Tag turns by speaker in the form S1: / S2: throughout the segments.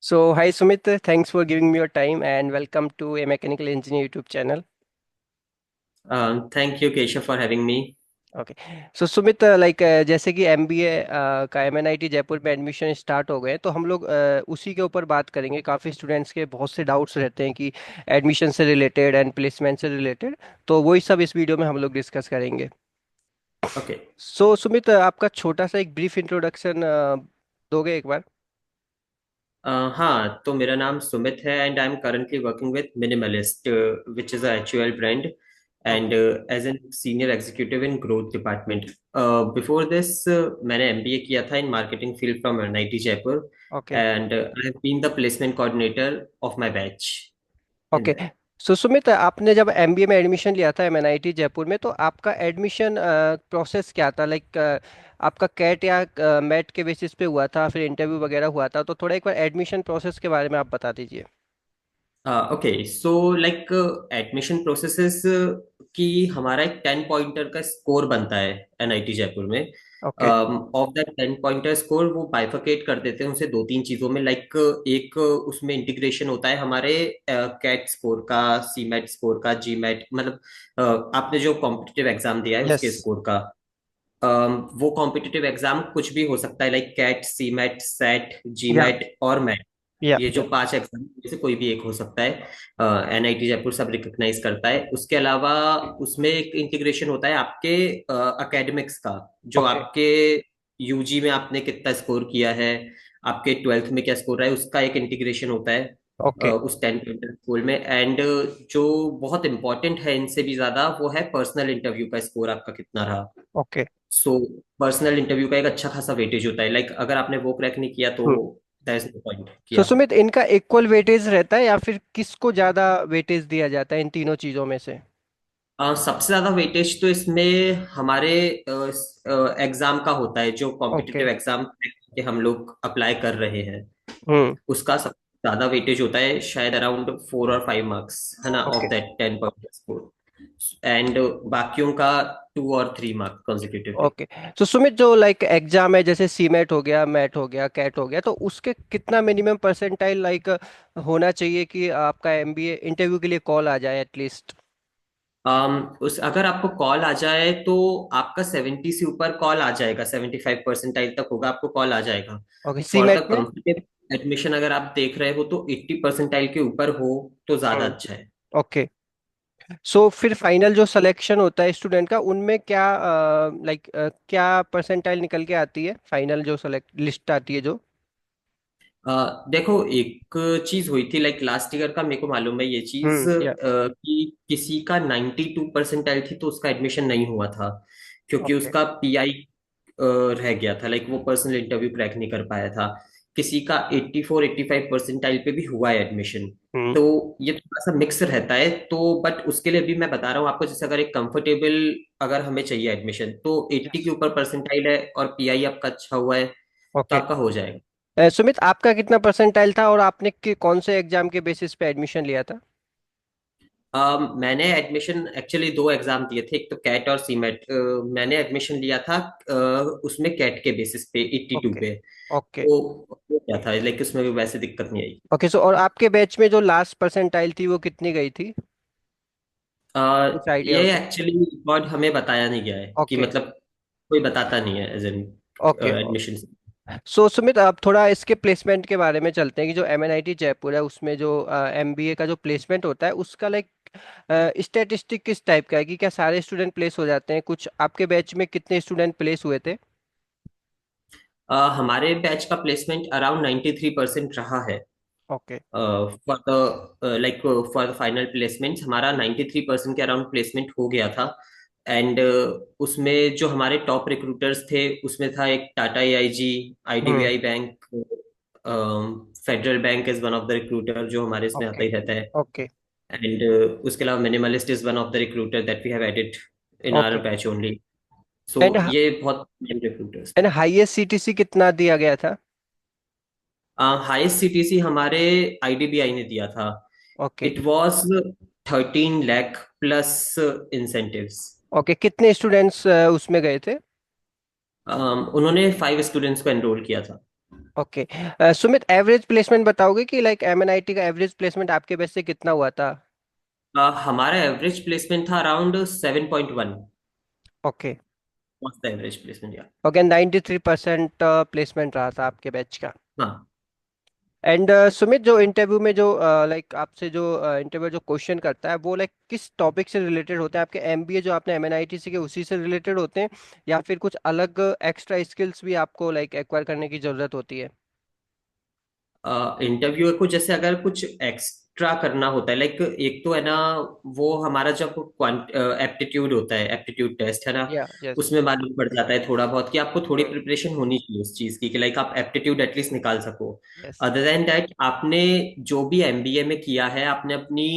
S1: So, hi Sumit, thanks for giving me your time and welcome to a mechanical engineer YouTube channel.
S2: Thank you, Keshav, for having me.
S1: Okay so Sumit जैसे कि MBA का MNIT Jaipur में admission start हो गए तो हम लोग उसी के ऊपर बात करेंगे। काफ़ी स्टूडेंट्स के बहुत से डाउट्स रहते हैं कि एडमिशन से रिलेटेड एंड प्लेसमेंट से रिलेटेड, तो वही सब इस वीडियो में हम लोग डिस्कस करेंगे।
S2: ओके।
S1: सो सुमित, आपका छोटा सा एक ब्रीफ इंट्रोडक्शन दोगे एक बार?
S2: हाँ, तो मेरा नाम सुमित है and I am currently working with minimalist which is a HUL brand and
S1: okay.
S2: As an senior executive in growth department. Before this मैंने एमबीए किया था in marketing field from NIT Jaipur
S1: okay.
S2: And I have been the placement coordinator of my batch in
S1: okay
S2: that.
S1: So Sumit, आपने जब MBA में admission लिया था MNIT Jaipur में, तो आपका एडमिशन प्रोसेस क्या था? आपका कैट या मैट के बेसिस पे हुआ था, फिर इंटरव्यू वगैरह हुआ था? तो थोड़ा एक बार एडमिशन प्रोसेस के बारे में आप बता दीजिए।
S2: Okay, so like admission processes की हमारा एक 10 पॉइंटर का स्कोर बनता है एनआईटी जयपुर में।
S1: Okay.
S2: Of that 10 pointer score वो बाइफरकेट कर देते हैं उसे दो तीन चीजों में। लाइक एक उसमें इंटीग्रेशन होता है हमारे कैट स्कोर का, सी मैट स्कोर का, जी मैट, मतलब आपने जो कॉम्पिटिटिव एग्जाम दिया है
S1: यस।
S2: उसके स्कोर का। वो कॉम्पिटिटिव एग्जाम कुछ भी हो सकता है, लाइक कैट, सी मैट, सेट, जी
S1: या
S2: मैट और मैट।
S1: या
S2: ये जो
S1: या
S2: पांच एग्जाम में से कोई भी एक हो सकता है। एनआईटी जयपुर सब रिकॉग्नाइज करता है। उसके अलावा उसमें एक इंटीग्रेशन होता है आपके एकेडमिक्स का, जो
S1: ओके।
S2: आपके यूजी में आपने कितना स्कोर किया है, आपके ट्वेल्थ में क्या स्कोर रहा है, उसका एक इंटीग्रेशन होता है
S1: ओके।
S2: उस 10 पॉइंटर स्कोर में। एंड जो बहुत इंपॉर्टेंट है इनसे भी ज्यादा, वो है पर्सनल इंटरव्यू का स्कोर आपका कितना रहा।
S1: ओके।
S2: सो पर्सनल इंटरव्यू का एक अच्छा खासा वेटेज होता है। लाइक अगर आपने वो क्रैक नहीं किया तो
S1: hmm.
S2: That is no point
S1: so
S2: किया।
S1: सुमित, इनका इक्वल वेटेज रहता है या फिर किसको ज़्यादा वेटेज दिया जाता है इन तीनों चीज़ों में से?
S2: सबसे ज्यादा वेटेज तो इसमें हमारे एग्जाम का होता है, जो
S1: ओके।
S2: कॉम्पिटिटिव एग्जाम के हम लोग अप्लाई कर रहे हैं
S1: हम्म।
S2: उसका सबसे ज्यादा वेटेज होता है, शायद अराउंड 4 और 5 मार्क्स, है ना,
S1: okay.
S2: Of that 10 point score. And बाकियों का 2 और 3 मार्क कंसेक्यूटिवली।
S1: ओके तो सुमित, जो एग्जाम है जैसे सीमेट हो गया, मैट हो गया, कैट हो गया, तो उसके कितना मिनिमम परसेंटाइल होना चाहिए कि आपका एमबीए इंटरव्यू के लिए कॉल आ जाए एटलीस्ट?
S2: उस अगर आपको कॉल आ जाए तो आपका 70 से ऊपर कॉल आ जाएगा, 75 परसेंटाइल तक होगा, आपको कॉल आ जाएगा।
S1: ओके,
S2: फॉर
S1: सीमेट
S2: द
S1: में?
S2: कंप्लीट एडमिशन अगर आप देख रहे हो तो 80 परसेंटाइल के ऊपर हो तो ज्यादा
S1: हम्म।
S2: अच्छा है।
S1: ओके सो फिर फाइनल जो सिलेक्शन होता है स्टूडेंट का, उनमें क्या क्या परसेंटाइल निकल के आती है? फाइनल जो सेलेक्ट लिस्ट आती है जो।
S2: देखो, एक चीज हुई थी, लाइक लास्ट ईयर का मेरे को मालूम है ये चीज,
S1: या
S2: कि किसी का 92 परसेंटाइल थी तो उसका एडमिशन नहीं हुआ था, क्योंकि
S1: ओके।
S2: उसका पीआई रह गया था, लाइक वो पर्सनल इंटरव्यू क्रैक नहीं कर पाया था। किसी का 84 85 परसेंटाइल पे भी हुआ है एडमिशन।
S1: हम्म।
S2: तो ये थोड़ा सा मिक्स रहता है, तो बट उसके लिए भी मैं बता रहा हूँ आपको, जैसे अगर एक कंफर्टेबल, अगर हमें चाहिए एडमिशन तो 80
S1: यस।
S2: के ऊपर परसेंटाइल है और पीआई आपका अच्छा हुआ है तो
S1: ओके
S2: आपका हो जाएगा।
S1: सुमित, आपका कितना परसेंटाइल था और आपने कौन से एग्जाम के बेसिस पे एडमिशन लिया था?
S2: मैंने एडमिशन एक्चुअली दो एग्जाम दिए थे, एक तो कैट और सीमेट। मैंने एडमिशन लिया था उसमें कैट के बेसिस पे 82
S1: ओके।
S2: पे।
S1: ओके।
S2: तो वो क्या था, लाइक उसमें भी वैसे दिक्कत नहीं आई।
S1: ओके सो और आपके बैच में जो लास्ट परसेंटाइल थी वो कितनी गई थी? कुछ आइडिया हो
S2: ये
S1: तो।
S2: एक्चुअली रिकॉर्ड हमें बताया नहीं गया है, कि
S1: ओके।
S2: मतलब कोई बताता नहीं है एज एन
S1: ओके
S2: एडमिशन।
S1: सो सुमित, अब थोड़ा इसके प्लेसमेंट के बारे में चलते हैं कि जो एमएनआईटी जयपुर है उसमें जो एमबीए का जो प्लेसमेंट होता है उसका स्टैटिस्टिक किस टाइप का है कि क्या सारे स्टूडेंट प्लेस हो जाते हैं? कुछ आपके बैच में कितने स्टूडेंट प्लेस हुए थे?
S2: हमारे बैच का प्लेसमेंट अराउंड 93% रहा है।
S1: Okay.
S2: For the like for the final placement हमारा 93% के अराउंड प्लेसमेंट हो गया था। एंड उसमें जो हमारे टॉप रिक्रूटर्स थे उसमें था एक Tata AIG,
S1: hmm.
S2: IDBI bank, federal bank is one of the recruiter जो हमारे इसमें आता
S1: ओके।
S2: ही रहता है।
S1: ओके।
S2: एंड उसके अलावा minimalist is one of the recruiter that we have added in our
S1: okay
S2: batch only. So
S1: and
S2: ये बहुत मेन रिक्रूटर्स
S1: एंड
S2: थे।
S1: हाईएस्ट सीटीसी कितना दिया गया था?
S2: हाईएस्ट सीटीसी हमारे आईडीबीआई ने दिया था।
S1: Okay.
S2: It was 13 lakh plus incentives.
S1: Okay कितने स्टूडेंट्स उसमें गए थे?
S2: उन्होंने 5 स्टूडेंट्स को एनरोल किया था।
S1: ओके। सुमित, एवरेज प्लेसमेंट बताओगे कि लाइक एमएनआईटी का एवरेज प्लेसमेंट आपके बैच से कितना हुआ था?
S2: हमारा एवरेज प्लेसमेंट था around 7.1।
S1: Okay.
S2: Was the average placement या।
S1: ओके, 93% प्लेसमेंट रहा था आपके बैच का।
S2: हाँ।
S1: एंड सुमित, जो इंटरव्यू में जो लाइक आपसे जो इंटरव्यू जो क्वेश्चन करता है वो लाइक किस टॉपिक से रिलेटेड होते हैं? आपके एमबीए जो आपने एमएनआईटी सीखे उसी से रिलेटेड होते हैं, या फिर कुछ अलग एक्स्ट्रा स्किल्स भी आपको लाइक एक्वायर करने की जरूरत होती है?
S2: इंटरव्यूअर को जैसे अगर कुछ एक्स्ट्रा करना होता है, लाइक एक तो है ना, वो हमारा जब एप्टीट्यूड होता है, एप्टीट्यूड टेस्ट है ना,
S1: या यस।
S2: उसमें मालूम पड़ जाता है थोड़ा बहुत कि आपको थोड़ी
S1: हम्म।
S2: प्रिपरेशन होनी चाहिए उस चीज की, कि लाइक आप एप्टीट्यूड एटलीस्ट निकाल सको।
S1: यस।
S2: अदर देन दैट, आपने जो भी एमबीए में किया है, आपने अपनी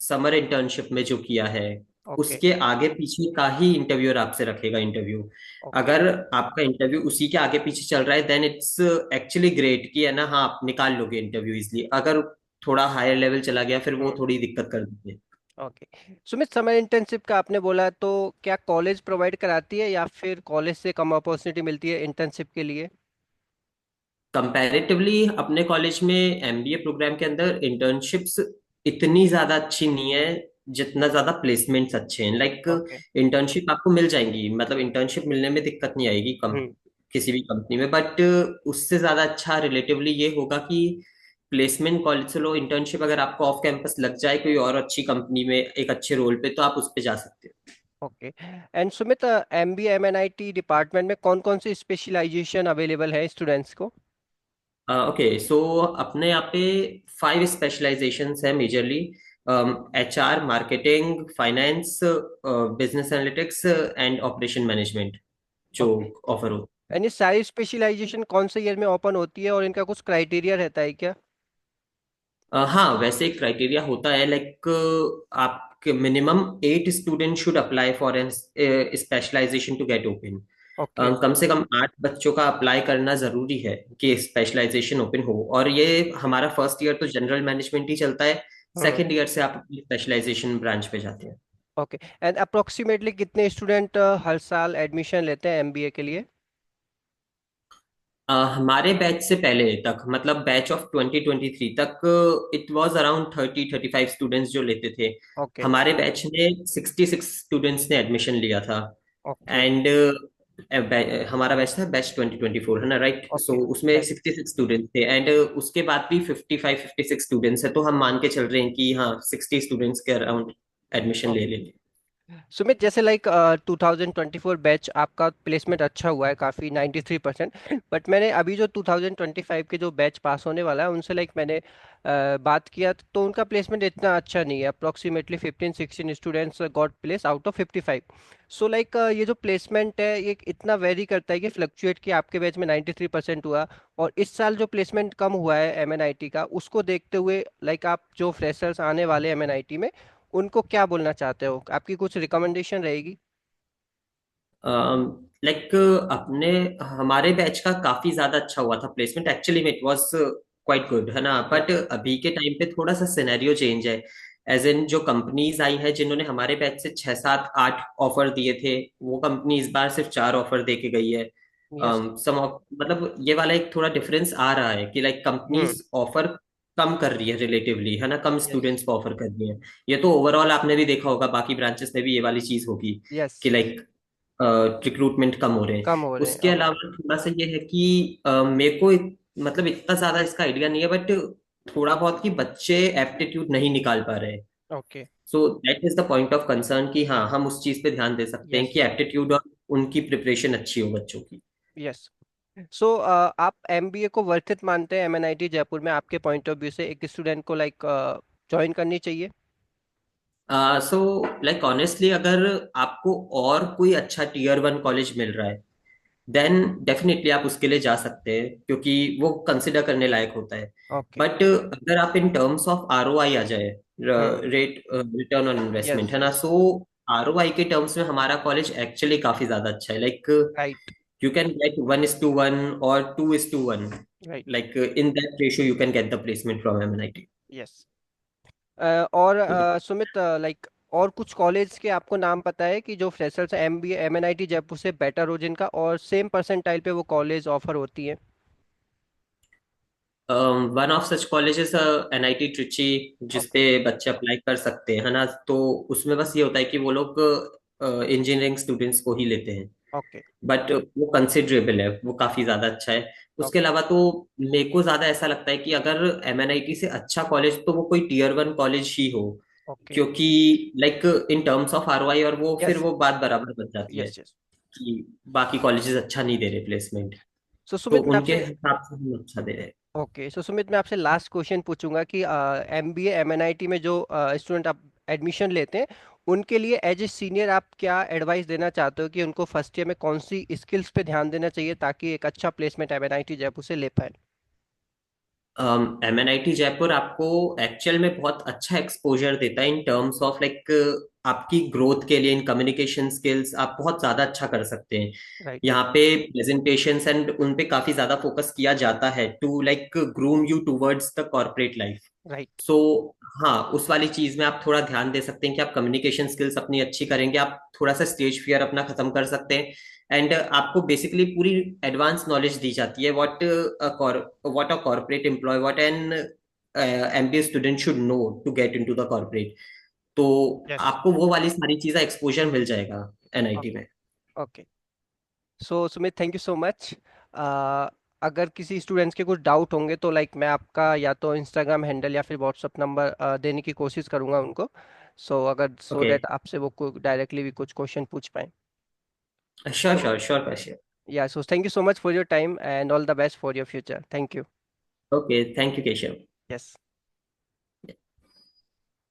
S2: समर इंटर्नशिप में जो किया है,
S1: ओके।
S2: उसके आगे पीछे का ही इंटरव्यूअर आपसे रखेगा इंटरव्यू।
S1: ओके।
S2: अगर आपका इंटरव्यू उसी के आगे पीछे चल रहा है, देन इट्स एक्चुअली ग्रेट कि है ना, हाँ आप निकाल लोगे इंटरव्यू इजली। अगर थोड़ा हायर लेवल चला गया, फिर वो
S1: हम्म।
S2: थोड़ी दिक्कत कर देते हैं।
S1: ओके। सुमित, समर इंटर्नशिप का आपने बोला, तो क्या कॉलेज प्रोवाइड कराती है या फिर कॉलेज से कम अपॉर्चुनिटी मिलती है इंटर्नशिप के लिए?
S2: कंपैरेटिवली अपने कॉलेज में एमबीए प्रोग्राम के अंदर इंटर्नशिप्स इतनी ज्यादा अच्छी नहीं है जितना ज्यादा प्लेसमेंट्स अच्छे हैं। Like
S1: okay.
S2: इंटर्नशिप आपको मिल जाएंगी, मतलब इंटर्नशिप मिलने में दिक्कत नहीं आएगी कम
S1: हम्म।
S2: किसी भी कंपनी में, बट उससे ज्यादा अच्छा रिलेटिवली ये होगा कि प्लेसमेंट कॉलेज से लो, इंटर्नशिप अगर आपको ऑफ कैंपस लग जाए कोई और अच्छी कंपनी में एक अच्छे रोल पे, तो आप उस पे जा सकते हो।
S1: Okay. And Sumit, MBA MNIT department में कौन कौन सी स्पेशलाइजेशन अवेलेबल है स्टूडेंट्स को?
S2: ओके, सो अपने यहाँ पे 5 स्पेशलाइजेशंस है majorly. HR, marketing, finance, business analytics and operation management जो
S1: ओके।
S2: ऑफर हो।
S1: एंड ये सारी स्पेशलाइजेशन कौन से ईयर में ओपन होती है और इनका कुछ क्राइटेरिया रहता है क्या?
S2: हाँ, वैसे एक क्राइटेरिया होता है, लाइक आपके minimum 8 student should apply for an specialisation to get open.
S1: Okay.
S2: कम से कम 8 बच्चों का अप्लाई करना जरूरी है कि स्पेशलाइजेशन ओपन हो। और ये हमारा फर्स्ट ईयर तो जनरल मैनेजमेंट ही चलता है,
S1: हम्म।
S2: सेकेंड ईयर से आप अपनी स्पेशलाइजेशन ब्रांच पे जाते हैं।
S1: ओके। एंड अप्रोक्सीमेटली कितने स्टूडेंट हर साल एडमिशन लेते हैं एमबीए के लिए?
S2: हमारे बैच से पहले तक, मतलब बैच ऑफ 2023 तक, इट वाज अराउंड 30-35 स्टूडेंट्स जो लेते थे।
S1: ओके।
S2: हमारे बैच में 66 स्टूडेंट्स ने एडमिशन लिया था।
S1: ओके।
S2: एंड हमारा बैच था बैच 2024, है ना, राइट? So
S1: okay.
S2: उसमें
S1: राइट।
S2: 66 स्टूडेंट्स थे, एंड उसके बाद भी 55-56 स्टूडेंट्स है, तो हम मान के चल रहे हैं कि हाँ 60 स्टूडेंट्स के अराउंड एडमिशन ले लेंगे।
S1: सुमित, जैसे लाइक 2024 बैच आपका प्लेसमेंट अच्छा हुआ है काफ़ी, 93%। बट मैंने अभी जो 2025 के जो बैच पास होने वाला है उनसे लाइक मैंने बात किया तो उनका प्लेसमेंट इतना अच्छा नहीं है। Approximately 15-16 students got place out of 55। So like ये जो प्लेसमेंट है ये इतना वेरी करता है कि फ्लक्चुएट कि आपके बैच में 93% हुआ, और इस साल जो प्लेसमेंट कम हुआ है एमएनआईटी का उसको देखते हुए लाइक आप जो फ्रेशर्स आने वाले एमएनआईटी में उनको क्या बोलना चाहते हो? आपकी कुछ रिकमेंडेशन रहेगी?
S2: लाइक अपने हमारे बैच का काफी ज्यादा अच्छा हुआ था प्लेसमेंट, एक्चुअली में इट वाज क्वाइट गुड, है ना, बट
S1: यस।
S2: अभी के टाइम पे थोड़ा सा सिनेरियो चेंज है। एज इन जो कंपनीज आई हैं जिन्होंने हमारे बैच से 6-7-8 ऑफर दिए थे, वो कंपनी इस बार सिर्फ 4 ऑफर दे के गई है।
S1: यस।
S2: सम ऑफ, मतलब ये वाला एक थोड़ा डिफरेंस आ रहा है कि लाइक
S1: हम्म।
S2: कंपनीज ऑफर कम कर रही है रिलेटिवली, है ना, कम
S1: यस।
S2: स्टूडेंट्स को ऑफर कर रही है। ये तो ओवरऑल आपने भी देखा होगा, बाकी ब्रांचेस में भी ये वाली चीज होगी
S1: यस।
S2: कि लाइक रिक्रूटमेंट कम हो रहे हैं।
S1: कम हो रहे हैं,
S2: उसके
S1: ओके।
S2: अलावा थोड़ा सा ये है कि मेरे को मतलब इतना ज्यादा इसका आइडिया नहीं है, बट थोड़ा बहुत कि बच्चे एप्टीट्यूड नहीं निकाल पा रहे हैं।
S1: Okay.
S2: So that is the point of concern कि हाँ हम उस चीज पे ध्यान दे सकते हैं
S1: यस।
S2: कि एप्टीट्यूड और उनकी प्रिपरेशन अच्छी हो बच्चों की।
S1: यस। सो आप एमबीए को वर्थ इट मानते हैं एमएनआईटी जयपुर में? आपके पॉइंट ऑफ व्यू से एक स्टूडेंट को लाइक ज्वाइन करनी चाहिए?
S2: सो लाइक ऑनेस्टली, अगर आपको और कोई अच्छा टीयर 1 कॉलेज मिल रहा है, देन डेफिनेटली आप उसके लिए जा सकते हैं, क्योंकि वो कंसिडर करने लायक होता है।
S1: ओके।
S2: बट अगर आप इन टर्म्स ऑफ आरओआई आ जाए,
S1: hmm.
S2: Rate return on investment,
S1: yes.
S2: है ना,
S1: यस।
S2: सो आरओआई के टर्म्स में हमारा कॉलेज एक्चुअली काफी ज्यादा अच्छा है। Like
S1: right.
S2: You can get 1:1 और 2:1,
S1: right.
S2: Like in that ratio you can get the placement from MNIT.
S1: Yes. और सुमित, लाइक और कुछ कॉलेज के आपको नाम पता है कि जो फ्रेशर्स एमबीए एमएनआईटी जयपुर से बेटर हो जिनका, और सेम परसेंटाइल पे वो कॉलेज ऑफर होती है?
S2: One of such colleges NIT Trichy, जिसपे
S1: ओके।
S2: बच्चे अप्लाई कर सकते हैं, है ना। तो उसमें बस ये होता है कि वो लोग इंजीनियरिंग स्टूडेंट्स को ही लेते हैं।
S1: ओके।
S2: बट वो कंसिडरेबल है, वो काफी ज्यादा अच्छा है। उसके
S1: ओके।
S2: अलावा तो मेरे को ज्यादा ऐसा लगता है कि अगर एमएनआईटी से अच्छा कॉलेज तो वो कोई टीयर 1 कॉलेज ही हो।
S1: ओके।
S2: क्योंकि like in terms of ROI और वो फिर
S1: यस।
S2: वो बात बराबर बन जाती है
S1: यस। यस।
S2: कि बाकी कॉलेजेस अच्छा नहीं दे रहे प्लेसमेंट,
S1: सो
S2: तो
S1: सुमित मैं
S2: उनके
S1: आपसे
S2: हिसाब से हम अच्छा दे रहे हैं।
S1: ओके, सो सुमित मैं आपसे लास्ट क्वेश्चन पूछूंगा कि एमबीए एमएनआईटी में जो स्टूडेंट आप एडमिशन लेते हैं, उनके लिए एज ए सीनियर आप क्या एडवाइस देना चाहते हो कि उनको फर्स्ट ईयर में कौन सी स्किल्स पे ध्यान देना चाहिए ताकि एक अच्छा प्लेसमेंट एमएनआईटी जयपुर से ले पाए?
S2: एमएनआईटी जयपुर आपको एक्चुअल में बहुत अच्छा एक्सपोजर देता है इन टर्म्स ऑफ लाइक आपकी ग्रोथ के लिए इन कम्युनिकेशन स्किल्स आप बहुत ज्यादा अच्छा कर सकते हैं।
S1: राइट।
S2: यहाँ पे प्रेजेंटेशंस एंड उन पे काफी ज्यादा फोकस किया जाता है to like groom you towards the corporate life.
S1: Right.
S2: So हाँ, उस वाली चीज में आप थोड़ा ध्यान दे सकते हैं कि आप कम्युनिकेशन स्किल्स अपनी अच्छी करेंगे, आप थोड़ा सा स्टेज फियर अपना खत्म कर सकते हैं। एंड आपको बेसिकली पूरी एडवांस नॉलेज दी जाती है what a corporate employee, what an MBA student should know to get into the corporate. तो
S1: यस।
S2: आपको वो वाली सारी चीजें एक्सपोजर मिल जाएगा एनआईटी
S1: ओके।
S2: में।
S1: Okay. So Sumit thank you so much. अगर किसी स्टूडेंट्स के कुछ डाउट होंगे तो लाइक मैं आपका या तो इंस्टाग्राम हैंडल या फिर व्हाट्सअप नंबर देने की कोशिश करूंगा उनको। सो अगर सो
S2: ओके,
S1: दैट आपसे वो डायरेक्टली भी कुछ क्वेश्चन पूछ पाए।
S2: श्योर
S1: तो
S2: श्योर श्योर काशिया।
S1: Yeah so thank you so much for your time and all the best for your future. Thank you.
S2: Okay, thank you Keshav.
S1: Yes.